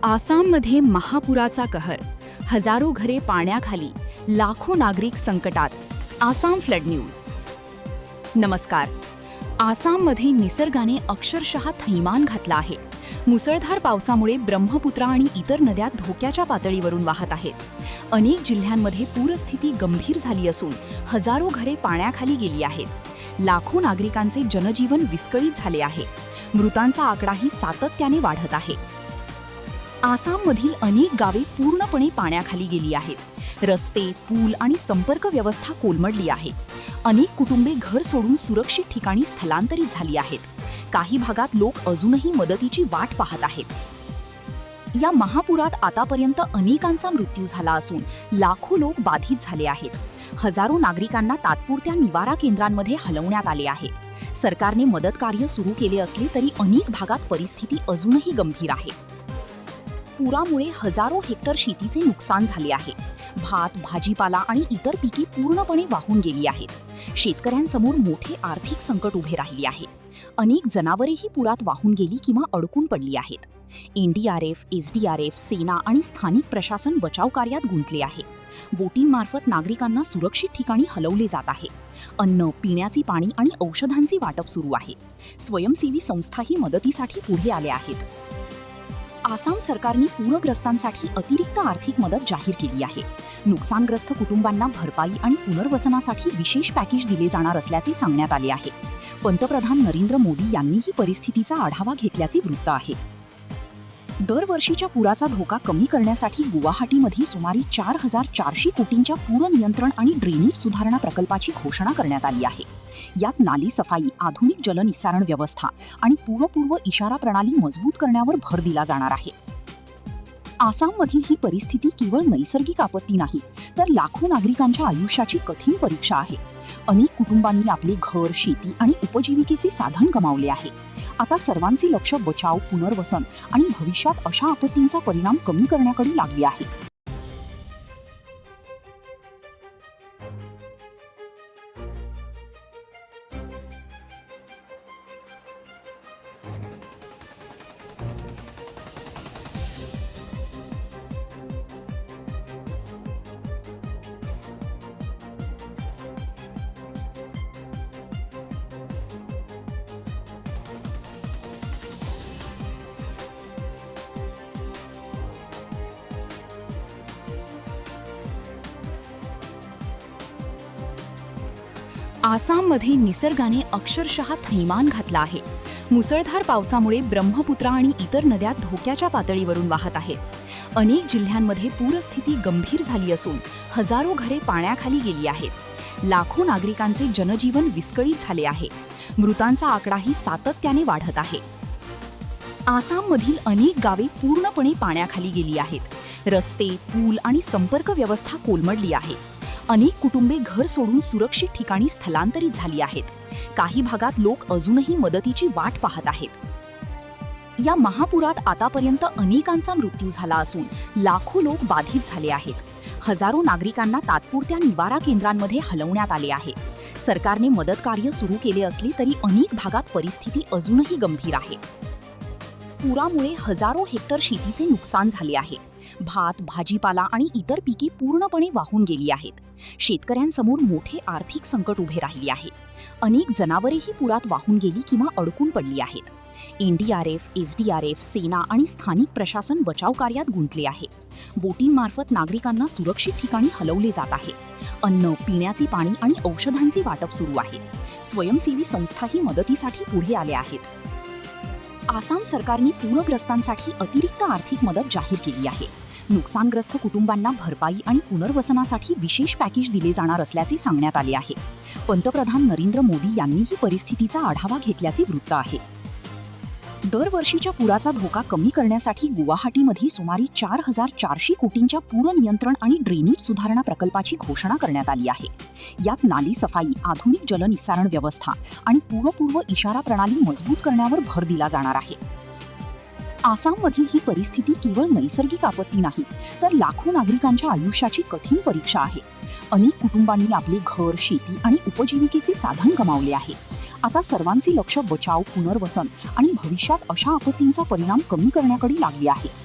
आसाममध्ये महापुराचा कहर, हजारो घरे पाण्याखाली, लाखो नागरिक संकटात. Assam flood news. नमस्कार. आसाममध्ये निसर्गाने अक्षरशः थैमान घातला आहे. मुसळधार पावसामुळे ब्रह्मपुत्रा आणि इतर नद्या धोक्याच्या पातळीवरून वाहत आहेत. अनेक जिल्ह्यांमध्ये पूरस्थिती गंभीर झाली असून हजारो घरे पाण्याखाली गेली आहेत. लाखो नागरिकांचे जनजीवन विस्कळीत झाले आहे. मृतांचा आकडाही सातत्याने वाढत आहे. आसाममधील अनेक गावे पूर्णपणे पाण्याखाली गेली आहेत. रस्ते, पूल आणि संपर्क व्यवस्था कोलमडली आहे. अनेक कुटुंबे घर सोडून सुरक्षित ठिकाणी स्थलांतरित झाली आहेत. काही भागात लोक अजूनही मदतीची वाट पाहत आहेत. या महापुरात आतापर्यंत अनेकांचा मृत्यू झाला असून लाखो लोक बाधित झाले आहेत. हजारो नागरिकांना तात्पुरत्या निवारा केंद्रांमध्ये हलवण्यात आले आहे. सरकारने मदत कार्य सुरू केले असले तरी अनेक भागात परिस्थिती अजूनही गंभीर आहे. पुरामुळे हजारो हेक्टर शेतीचे नुकसान झाले आहे. भात, भाजीपाला आणि इतर पिके पूर्णपणे वाहून गेली आहेत. शेतकऱ्यांसमोर मोठे आर्थिक संकट उभे राहिले आहे. अनेक जनावरेही पुरात वाहून गेली किंवा अडकून पडली आहेत. एनडीआरएफ, एसडीआरएफ, सेना आणि स्थानिक प्रशासन बचाव कार्यात गुंतले आहे. बोटींमार्फत नागरिकांना सुरक्षित ठिकाणी हलवले जात आहे. अन्न, पिण्याचे पाणी आणि औषधांचे वाटप सुरू आहे. स्वयंसेवी संस्थाही मदतीसाठी पुढे आल्या आहेत. आसाम सरकारने पूरग्रस्तांसाठी अतिरिक्त आर्थिक मदत जाहीर केली आहे. नुकसानग्रस्त कुटुंबांना भरपाई आणि पुनर्वसनासाठी विशेष पॅकेज दिले जाणार असल्याचे सांगण्यात आले आहे. पंतप्रधान नरेंद्र मोदी यांनीही परिस्थितीचा आढावा घेतल्याचे वृत्त आहे. दरवर्षीच्या पुराचा धोका कमी करण्यासाठी गुवाहाटीमध्ये सुमारे 4,400 कोटींच्या पूर नियंत्रण आणि ड्रेनेज सुधारणा प्रकल्पाची घोषणा करण्यात आली आहे. यात नाली सफाई, आधुनिक जलनिस्सारण व्यवस्था आणि पूरपूर्व इशारा प्रणाली मजबूत करण्यावर भर दिला जाणार आहे. आसाममधील ही परिस्थिती केवळ नैसर्गिक आपत्ती नाही, तर लाखो नागरिकांच्या आयुष्याची कठीण परीक्षा आहे. अनेक कुटुंबांनी आपले घर, शेती आणि उपजीविकेचे साधन गमावले आहे. आता सर्वांचे लक्ष बचाव, पुनर्वसन आणि भविष्यात अशा आपत्तींचा परिणाम कमी करण्याकडे लागले आहे. आसाममध्ये निसर्गाने अक्षरशः थैमान घातला आहे. मुसळधार पावसामुळे ब्रह्मपुत्रा आणि इतर नद्या धोक्याच्या पातळीवरून वाहत आहेत. अनेक जिल्ह्यांमध्ये पूरस्थिती गंभीर झाली असून हजारो घरे पाण्याखाली गेली आहेत. लाखो नागरिकांचे जनजीवन विस्कळीत झाले आहे. मृतांचा आकडाही सातत्याने वाढत आहे. आसाममधील अनेक गावे पूर्णपणे पाण्याखाली गेली आहेत. रस्ते, पूल आणि संपर्क व्यवस्था कोलमडली आहे. अनेक कुटुंबे घर सोडून सुरक्षित ठिकाणी स्थलांतरित झाली आहेत. काही भागात लोक अजूनही मदतीची वाट पाहत आहेत. या महापुरात आतापर्यंत अनेकांचा मृत्यू झाला असून लाखो लोक बाधित झाले आहेत. हजारो नागरिकांना तात्पुरत्या निवारा केंद्रांमध्ये हलवण्यात आले आहे. सरकारने मदत कार्य सुरू केले असले तरी अनेक भागात परिस्थिती अजूनही गंभीर आहे. पुरामुळे हजारो हेक्टर शेतीचे नुकसान झाले आहे. भात, भाजीपाला आणि इतर पिके पूर्णपणे वाहून गेली आहेत. शेतकऱ्यांसमोर मोठे आर्थिक संकट उभे राहिले आहे. अनेक जनावरेही पुरात वाहून गेली किंवा अडकून पडली आहेत. एनडीआरएफ, एसडीआरएफ, सेना आणि स्थानिक प्रशासन बचाव कार्यात गुंतले आहे. बोटींमार्फत नागरिकांना सुरक्षित ठिकाणी हलवले जात आहे. अन्न, पिण्याचे पाणी आणि औषधांचे वाटप सुरू आहे. स्वयंसेवी संस्थाही मदतीसाठी पुढे आल्या आहेत. आसाम सरकारने पूरग्रस्तांसाठी अतिरिक्त आर्थिक मदत जाहीर केली आहे. नुकसानग्रस्त कुटुंबांना भरपाई आणि पुनर्वसनासाठी विशेष पॅकेज दिले जाणार असल्याचे सांगण्यात आले आहे. पंतप्रधान नरेंद्र मोदी यांनीही परिस्थितीचा आढावा घेतल्याचे वृत्त आहे. दरवर्षीच्या पुराचा धोका कमी करण्यासाठी गुवाहाटीमध्ये सुमारे 4,400 कोटींच्या पूर नियंत्रण आणि ड्रेनेज सुधारणा प्रकल्पाची घोषणा करण्यात आली आहे. यात नाली सफाई, आधुनिक जलनिस्सारण व्यवस्था आणि पूरपूर्व इशारा प्रणाली मजबूत करण्यावर भर दिला जाणार आहे. आसाममधील ही परिस्थिती केवळ नैसर्गिक आपत्ती नाही, तर लाखो नागरिकांच्या आयुष्याची कठीण परीक्षा आहे. अनेक कुटुंबांनी आपले घर, शेती आणि उपजीविकेचे साधन गमावले आहे. आता सर्वांचे लक्ष बचाव, पुनर्वसन आणि भविष्यात अशा आपत्तींचा परिणाम कमी करण्याकडे लागले आहे.